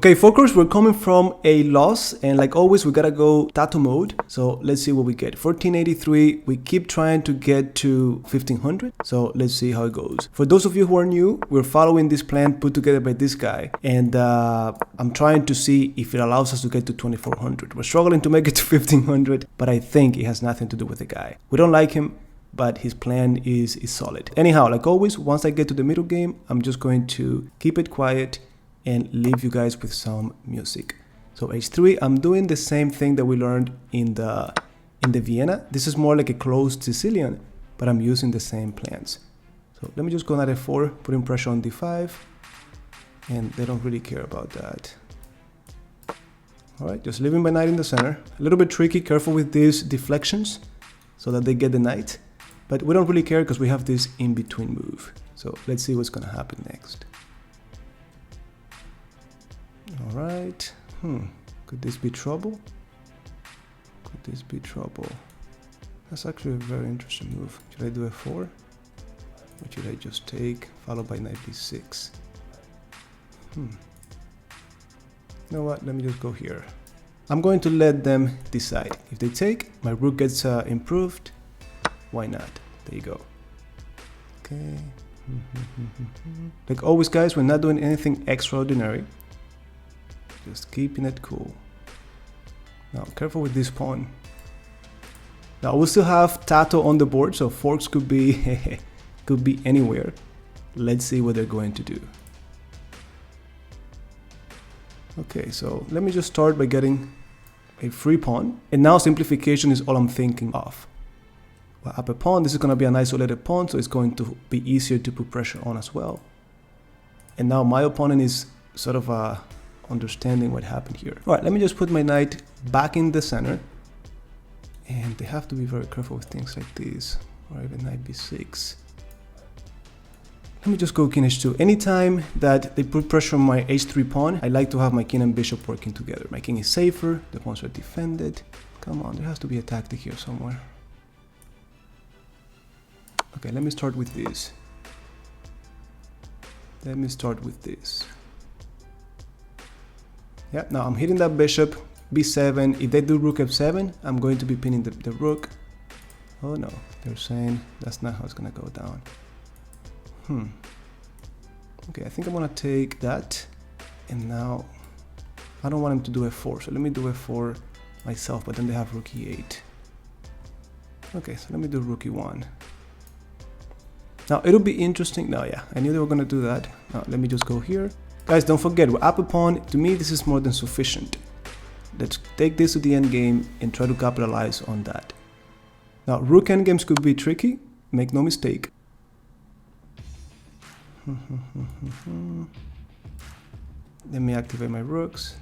Okay, focus, we're coming from a loss, and like always, we gotta go Tato mode. So let's see what we get. 1483, we keep trying to get to 1500. So let's see how it goes. For those of you who are new, we're following this plan put together by this guy. And I'm trying to see if it allows us to get to 2400. We're struggling to make it to 1500, but I think it has nothing to do with the guy. We don't like him, but his plan is solid. Anyhow, like always, once I get to the middle game, I'm just going to keep it quiet and leave you guys with some music. So H3, I'm doing the same thing that we learned in the Vienna. This is more like a closed Sicilian, but I'm using the same plans. So let me just go knight F4, putting pressure on D5, and they don't really care about that. All right, just leaving my knight in the center. A little bit tricky, careful with these deflections so that they get the knight, but we don't really care because we have this in-between move. So let's see what's gonna happen next. All right, could this be trouble? Could this be trouble? That's actually a very interesting move. Should I do F4? Or should I just take, followed by knight B6? You know what, let me just go here. I'm going to let them decide. If they take, my rook gets improved. Why not? There you go. Okay. Like always, guys, we're not doing anything extraordinary. Just keeping it cool. Now, careful with this pawn. Now, we'll still have Tato on the board, so forks could be could be anywhere. Let's see what they're going to do. Okay, so let me just start by getting a free pawn. And now simplification is all I'm thinking of. Well, up a pawn, this is going to be an isolated pawn, so it's going to be easier to put pressure on as well. And now my opponent is sort of understanding what happened here. All right, let me just put my knight back in the center. And they have to be very careful with things like this, or even knight b6. Let me just go king h2. Anytime that they put pressure on my h3 pawn, I like to have my king and bishop working together. My king is safer, the pawns are defended. Come on, there has to be a tactic here somewhere. Okay, let me start with this. Let me start with this. Yeah, now I'm hitting that bishop, b7. If they do rook f7, I'm going to be pinning the rook. Oh no, they're saying that's not how it's gonna go down. Okay, I think I'm gonna take that. And now, I don't want him to do f4, so let me do f4 myself, but then they have rook e8. Okay, so let me do rook e1. Now, it'll be interesting. No, yeah, I knew they were gonna do that. Now, let me just go here. Guys, don't forget, we're up a pawn. To me, this is more than sufficient. Let's take this to the endgame and try to capitalize on that. Now, rook endgames could be tricky. Make no mistake. Let me activate my rooks.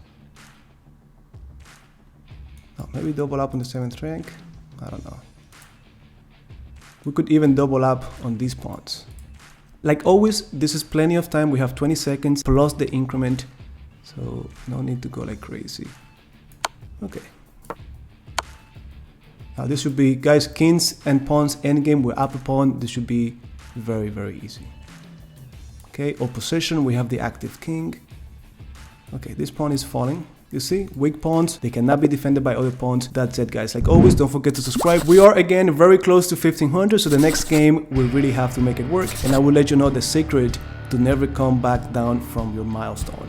Now, maybe double up on the 7th rank. I don't know. We could even double up on these pawns. Like always, this is plenty of time. We have 20 seconds plus the increment. So no need to go like crazy. Okay. Now this should be, guys, kings and pawns endgame. We're up a pawn. This should be very, very easy. Okay, opposition, we have the active king. Okay, this pawn is falling. You see, weak pawns, they cannot be defended by other pawns. That's it, guys. Like always, don't forget to subscribe. We are, again, very close to 1500, so the next game, we really have to make it work. And I will let you know the secret to never come back down from your milestone.